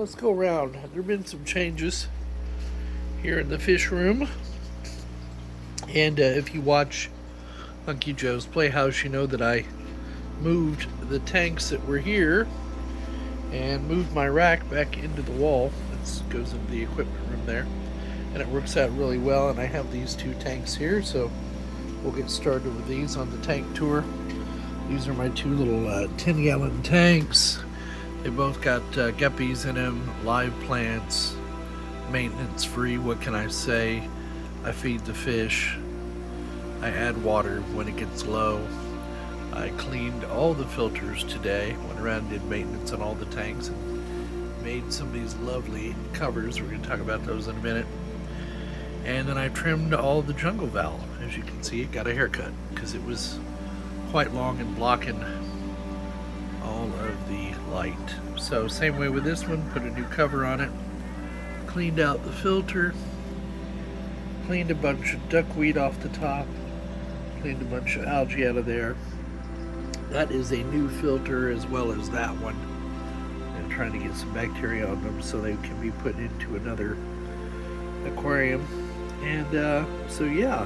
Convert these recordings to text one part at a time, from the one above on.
let's go around. There have been some changes here in the fish room. And if you watch Hunky Joe's Playhouse, you know that I moved the tanks that were here and moved my rack back into the wall. It goes into the equipment room there. And it works out really well. And I have these two tanks here, so we'll get started with these on the tank tour. These are my two little 10-gallon tanks. They both got guppies in them, live plants, maintenance free. What can I say? I feed the fish. I add water when it gets low. I cleaned all the filters today. Went around and did maintenance on all the tanks and made some of these lovely covers. We're going to talk about those in a minute. And then I trimmed all the jungle val. As you can see, it got a haircut because it was quite long and blocking all of the light. So same way with this one, put a new cover on it, cleaned out the filter, cleaned a bunch of duckweed off the top, cleaned a bunch of algae out of there. That is a new filter as well as that one. I'm trying to get some bacteria on them so they can be put into another aquarium. And so yeah,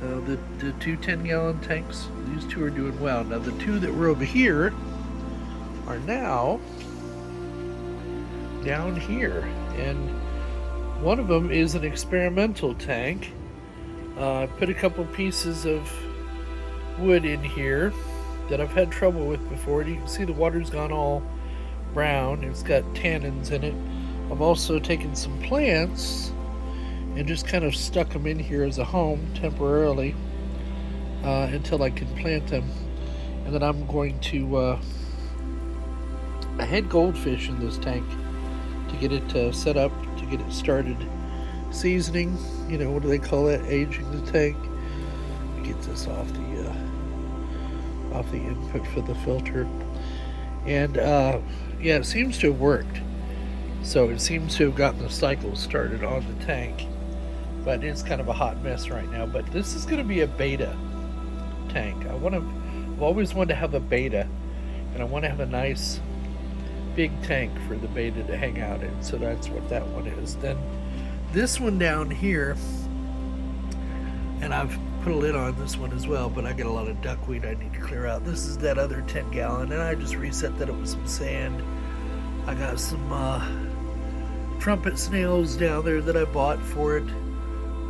the two 10-gallon tanks, these two are doing well. Now the two that were over here are now down here, and one of them is an experimental tank. I put a couple pieces of wood in here that I've had trouble with before. You can see the water's gone all brown. It's got tannins in it. I've also taken some plants and just kind of stuck them in here as a home temporarily until I can plant them. And then I'm going to I had goldfish in this tank to get it set up, to get it started seasoning. You know, what do they call that? Aging the tank. Get this off the input for the filter. And yeah, it seems to have worked. So it seems to have gotten the cycle started on the tank. But it's kind of a hot mess right now. But this is going to be a beta tank. I've always wanted to have a beta, and I want to have a nice big tank for the beta to hang out in. So that's what that one is. Then this one down here, and I've put a lid on this one as well, but I got a lot of duckweed I need to clear out. This is that other 10-gallon, and I just reset that up with some sand. I got some trumpet snails down there that I bought for it.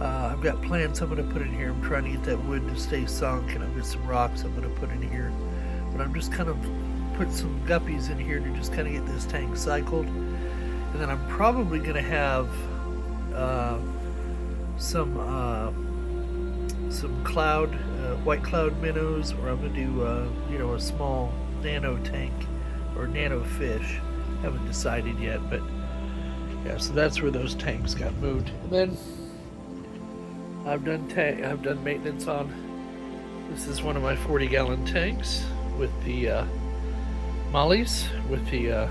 I've got plants I'm going to put in here. I'm trying to get that wood to stay sunk, and I've got some rocks I'm going to put in here. But I'm just kind of put some guppies in here to just kind of get this tank cycled. And then I'm probably going to have some cloud, white cloud minnows, or I'm going to do you know, a small nano tank or nano fish. Haven't decided yet, but yeah. So that's where those tanks got moved. And then I've done maintenance on. This is one of my 40-gallon tanks with the mollies. With the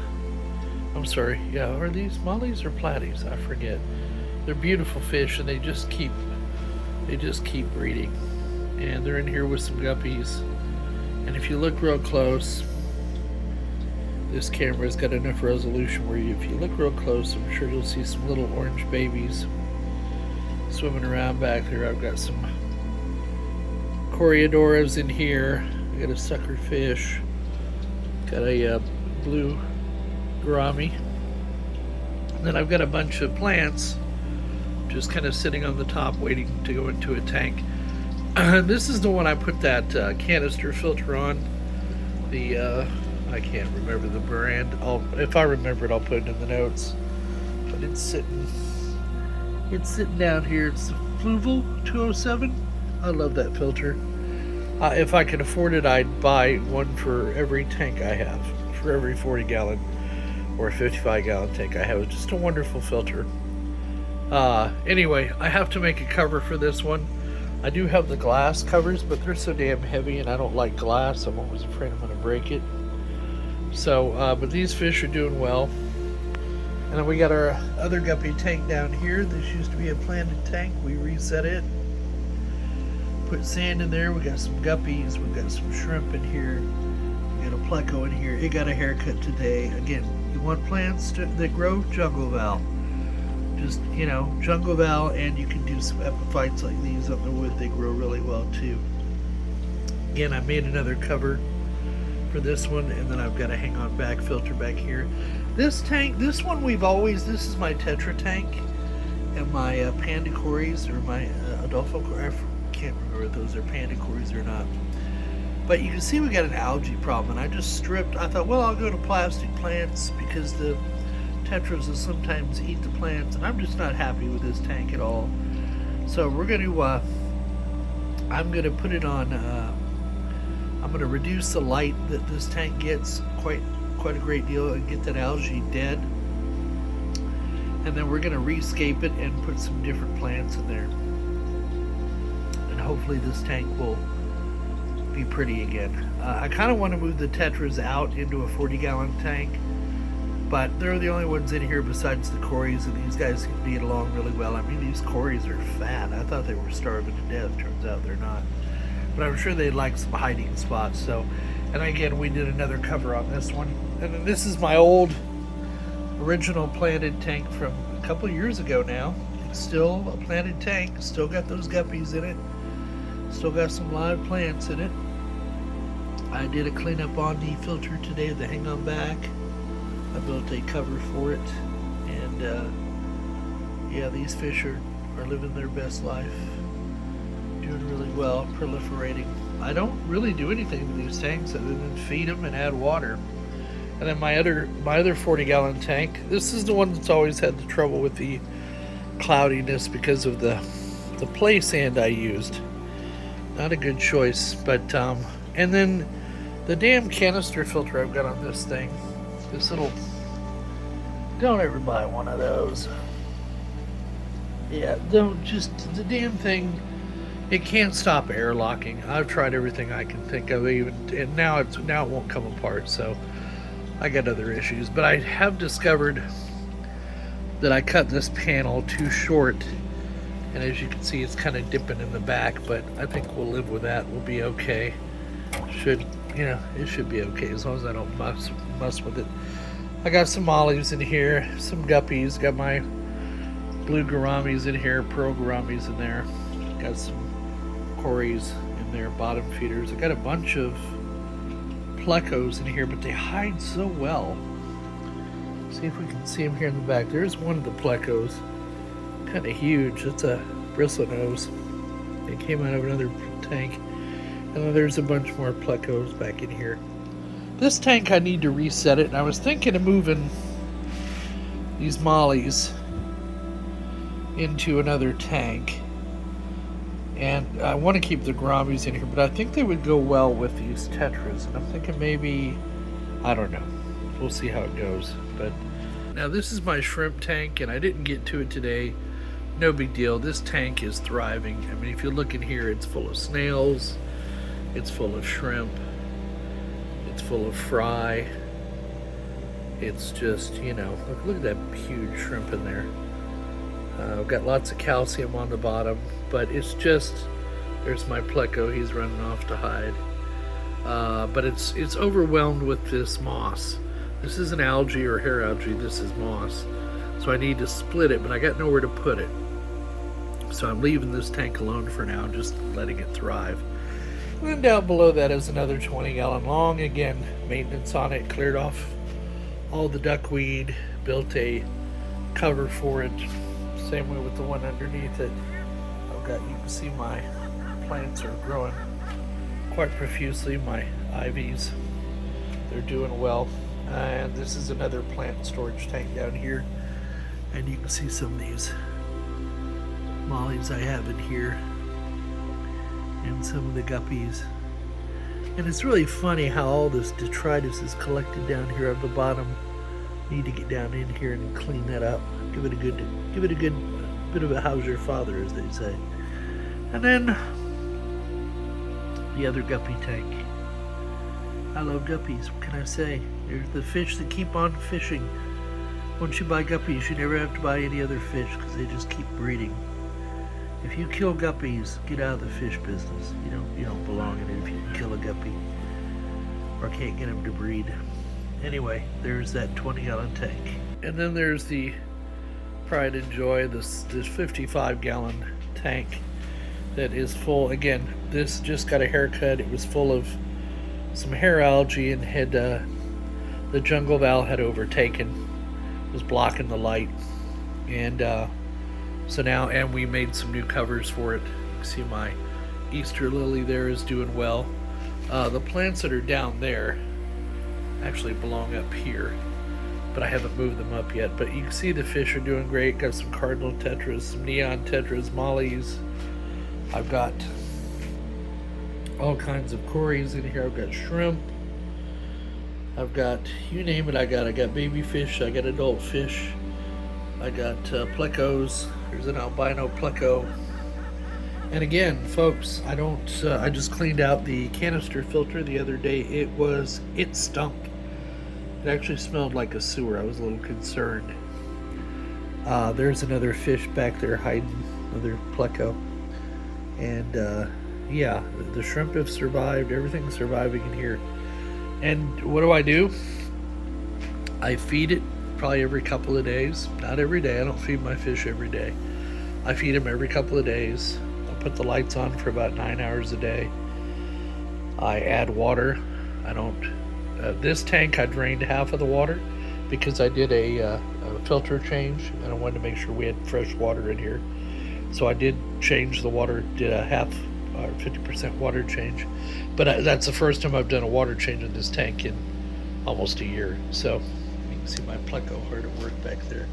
I'm sorry, yeah. Are these mollies or platies? I forget. They're beautiful fish, and they just keep breeding. And they're in here with some guppies. And if you look real close, this camera's got enough resolution where if you look real close, I'm sure you'll see some little orange babies swimming around back there. I've got some Coriodoras in here. I got a sucker fish. Got a blue gourami. And then I've got a bunch of plants just kind of sitting on the top waiting to go into a tank. This is the one I put that canister filter on. The I can't remember the brand. If I remember it, I'll put it in the notes. But it's sitting down here. It's the Fluval 207. I love that filter. If I could afford it, I'd buy one for every tank I have, for every 40-gallon or 55-gallon tank I have. It's just a wonderful filter. Anyway, I have to make a cover for this one. I do have the glass covers, but they're so damn heavy, and I don't like glass. I'm always afraid I'm going to break it. So, but these fish are doing well. And then we got our other guppy tank down here. This used to be a planted tank. We reset it. Put sand in there. We got some guppies. We got some shrimp in here. We got a pleco in here. It got a haircut today. Again, You want plants that grow? Jungle Val. Just, Jungle Val, and you can do some epiphytes like these on the wood. They grow really well too. Again, I made another cover for this one, and then I've got a hang on back filter back here. This tank, this one this is my Tetra tank, and my Pandacories, or my Adolfo, I can't remember if those are Pandacories or not. But you can see we got an algae problem, and I just stripped. I thought, well, I'll go to plastic plants because the Tetras will sometimes eat the plants, and I'm just not happy with this tank at all. So we're going to, I'm going to put it on, I'm going to reduce the light that this tank gets quite a great deal and get that algae dead. And then we're going to rescape it and put some different plants in there. And hopefully this tank will be pretty again. I kind of want to move the Tetras out into a 40-gallon tank, but they're the only ones in here besides the Cories, and these guys seem to get along really well. I mean, these Cories are fat. I thought they were starving to death. Turns out they're not. But I'm sure they'd like some hiding spots. So, and again, we did another cover on this one. And then this is my old original planted tank from a couple years ago now. It's still a planted tank. Still got those guppies in it. Still got some live plants in it. I did a cleanup on the filter today, the hang on back. I built a cover for it, and yeah, these fish are living their best life, doing really well, proliferating. I don't really do anything to these tanks other than feed them and add water. And then my other 40-gallon tank, this is the one that's always had the trouble with the cloudiness because of the play sand I used. Not a good choice, but and then the damn canister filter I've got on this thing. This little, don't ever buy one of those. Yeah, don't, just the damn thing, it can't stop air locking. I've tried everything I can think of, and now it won't come apart, so I got other issues. But I have discovered that I cut this panel too short, and as you can see, it's kind of dipping in the back, but I think we'll live with that. We'll be okay. It should be okay as long as I don't mess with it. I got some mollies in here, some guppies, got my blue gouramis in here, pearl gouramis in there, got some Cories in there, bottom feeders. I got a bunch of plecos in here, but they hide so well. See if we can see them here in the back. There's one of the plecos, kind of huge. It's a bristlenose. It came out of another tank. And then there's a bunch more plecos back in here. This tank, I need to reset it. And I was thinking of moving these mollies into another tank. And I want to keep the gouramis in here, but I think they would go well with these Tetras. And I'm thinking maybe, I don't know. We'll see how it goes. But now this is my shrimp tank, and I didn't get to it today. No big deal. This tank is thriving. I mean, if you look in here, it's full of snails. It's full of shrimp. It's full of fry. It's just, look at that huge shrimp in there. I've got lots of calcium on the bottom, but it's just, there's my pleco. He's running off to hide. But it's overwhelmed with this moss. This isn't algae or hair algae. This is moss. So I need to split it, but I got nowhere to put it. So I'm leaving this tank alone for now, just letting it thrive. And then down below that is another 20-gallon long. Again, maintenance on it, cleared off all the duckweed, built a cover for it. Same way with the one underneath it. You can see my plants are growing quite profusely. My ivies, they're doing well. And this is another plant storage tank down here. And you can see some of these mollies I have in here. And some of the guppies. And it's really funny how all this detritus is collected down here at the bottom. Need to get down in here and clean that up. Give it a good bit of a how's your father, as they say. And then the other guppy tank. I love guppies. What can I say? They're the fish that keep on fishing. Once you buy guppies, you never have to buy any other fish because they just keep breeding. If you kill guppies, get out of the fish business. You don't belong in it if you can kill a guppy or can't get them to breed. Anyway, there's that 20-gallon tank. And then there's the pride and joy, this 55-gallon tank that is full. Again, this just got a haircut. It was full of some hair algae and had the jungle val had overtaken, was blocking the light, and so now, and we made some new covers for it. You can see my Easter lily there is doing well. The plants that are down there actually belong up here, but I haven't moved them up yet. But you can see the fish are doing great. Got some cardinal tetras, some neon tetras, mollies. I've got all kinds of cories in here. I've got shrimp. I've got, you name it, I got baby fish, I got adult fish. I got plecos. There's an albino pleco. And again, folks, I just cleaned out the canister filter the other day. It stunk. It actually smelled like a sewer. I was a little concerned. There's another fish back there hiding, another pleco. And yeah, the shrimp have survived. Everything's surviving in here. And what do? I feed it probably every couple of days. Not every day. I don't feed my fish every day. I feed them every couple of days. I put the lights on for about 9 hours a day. I add water. I don't. This tank I drained half of the water because I did a filter change and I wanted to make sure we had fresh water in here. So I did change the water. Did a half or 50% water change, but that's the first time I've done a water change in this tank in almost a year. So you can see my pleco hard at work back there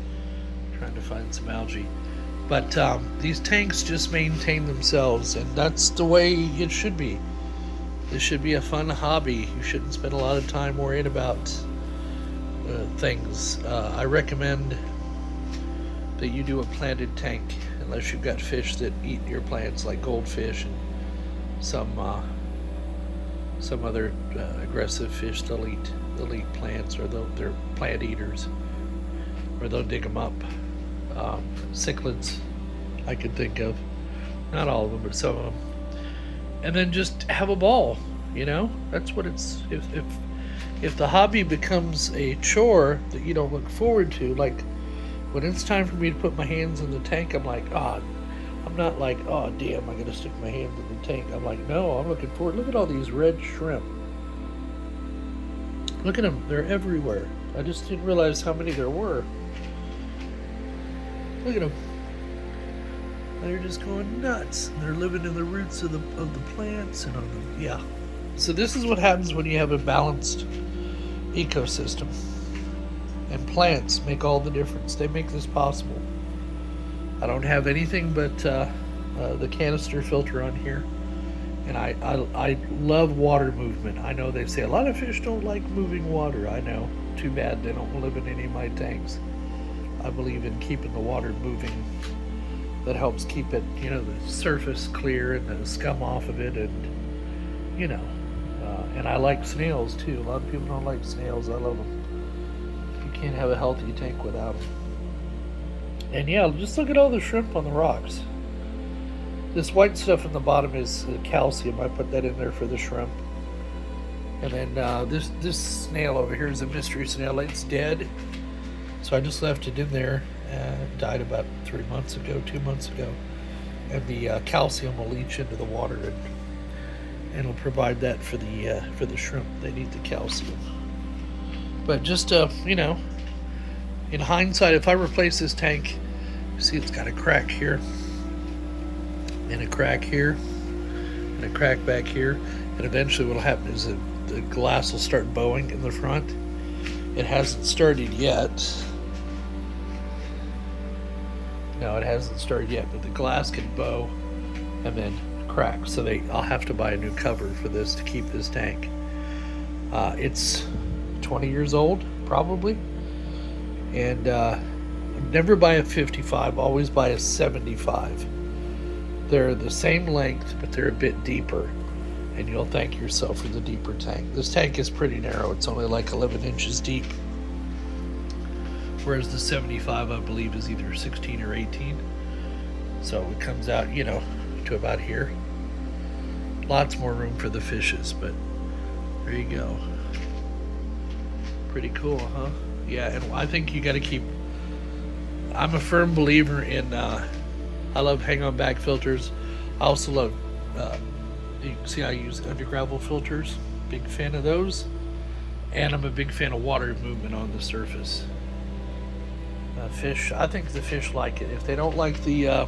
trying to find some algae. But these tanks just maintain themselves, and that's the way it should be. This should be a fun hobby. You shouldn't spend a lot of time worrying about things. I recommend that you do a planted tank unless you've got fish that eat your plants, like goldfish and some other aggressive fish. They'll eat plants, or they're plant eaters, or they'll dig them up. Cichlids I could think of, not all of them, but some of them. And then just have a ball, that's what it's. If the hobby becomes a chore that you don't look forward to, like when it's time for me to put my hands in the tank, I'm like, I'm not like, oh damn, I gotta stick my hands in the tank. I'm like, no, I'm looking forward. Look at all these red shrimp. Look at them, they're everywhere. I just didn't realize how many there were. Look at them. They're just going nuts. They're living in the roots of the plants and on them. Yeah. So this is what happens when you have a balanced ecosystem. And plants make all the difference. They make this possible. I don't have anything but the canister filter on here. And I love water movement. I know they say a lot of fish don't like moving water. I know. Too bad they don't live in any of my tanks. I believe in keeping the water moving. That helps keep it, the surface clear and the scum off of it, and and I like snails too. A lot of people don't like snails. I love them. You can't have a healthy tank without them. And yeah, just look at all the shrimp on the rocks. This white stuff in the bottom is calcium. I put that in there for the shrimp. And then this snail over here is a mystery snail. It's dead, so I just left it in there. Died about 2 months ago, and the calcium will leach into the water and it'll provide that for the shrimp. They need the calcium. But just in hindsight, if I replace this tank, you see it's got a crack here, and a crack here, and a crack back here, and eventually what'll happen is that the glass will start bowing in the front. It hasn't started yet. No, it hasn't started yet, but the glass can bow and then crack. So I'll have to buy a new cover for this to keep this tank. It's 20 years old, probably. And never buy a 55, always buy a 75. They're the same length, but they're a bit deeper. And you'll thank yourself for the deeper tank. This tank is pretty narrow. It's only like 11 inches deep. Whereas the 75, I believe, is either 16 or 18. So it comes out, to about here. Lots more room for the fishes, but there you go. Pretty cool, huh? Yeah, and I think you got to keep. I'm a firm believer in. I love hang-on back filters. I also love. You can see I use under gravel filters. Big fan of those. And I'm a big fan of water movement on the surface. Fish. I think the fish like it. If they don't like the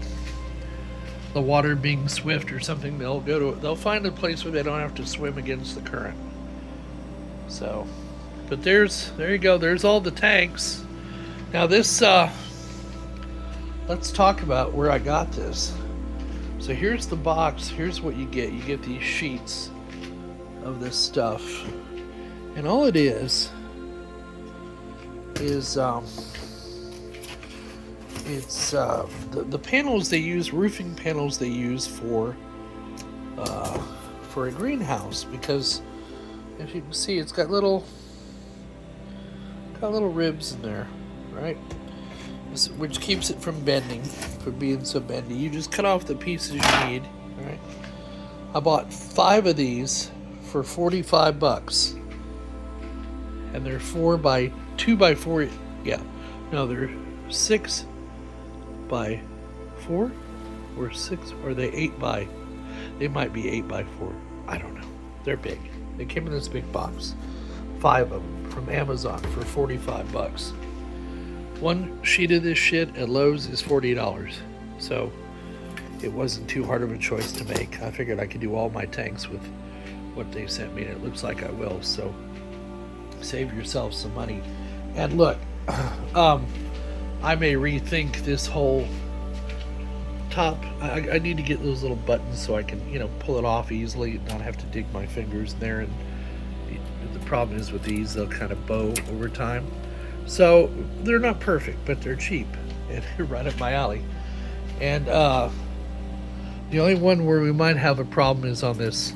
water being swift or something, they'll find a place where they don't have to swim against the current. So, but there you go. There's all the tanks. Now this, let's talk about where I got this. So here's the box. Here's what you get. You get these sheets of this stuff, and all it is it's the panels they use, roofing panels they use for a greenhouse, because if you can see, it's got little ribs in there, right? Which keeps it from bending, from being so bendy. You just cut off the pieces you need, right? I bought 5 of these for $45, and they're 4 by 2 by 4. Yeah, no, they're 6 by 4 or 6, or they 8 by. They might be 8 by 4. I don't know. They're big. They came in this big box, 5 of them from Amazon for $45. One sheet of this shit at Lowe's is $40, so it wasn't too hard of a choice to make. I figured I could do all my tanks with what they sent me, and it looks like I will. So save yourself some money. And look, I may rethink this whole top. I need to get those little buttons so I can, pull it off easily and not have to dig my fingers in there. And the problem is with these, they'll kind of bow over time. So they're not perfect, but they're cheap and right up my alley. And the only one where we might have a problem is on this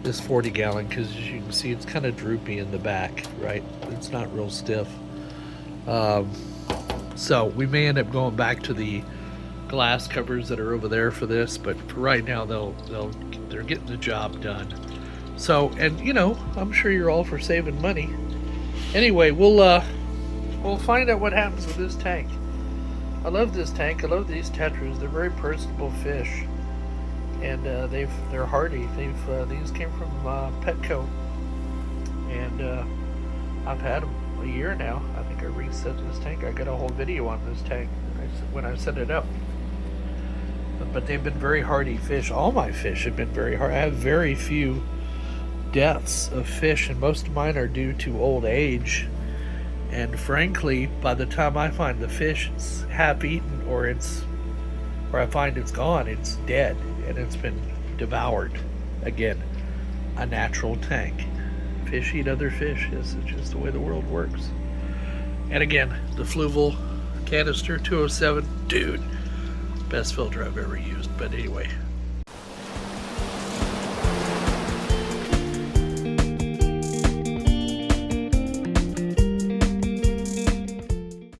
40 gallon, because as you can see, it's kind of droopy in the back, right? It's not real stiff. So we may end up going back to the glass covers that are over there for this, but for right now they're getting the job done. So, and I'm sure you're all for saving money. Anyway, we'll find out what happens with this tank. I love this tank. I love these tetras. They're very personable fish, and they're hardy. These came from Petco, and I've had them a year now. I think I reset this tank. I got a whole video on this tank when I set it up. But they've been very hardy fish. All my fish have been very hard. I have very few deaths of fish, and most of mine are due to old age. And frankly, by the time I find the fish, it's half eaten, or I find it's gone, it's dead, and it's been devoured. Again, a natural tank. Fish eat other fish. It's just the way the world works. And again, the Fluval canister 207, dude, best filter I've ever used. But anyway,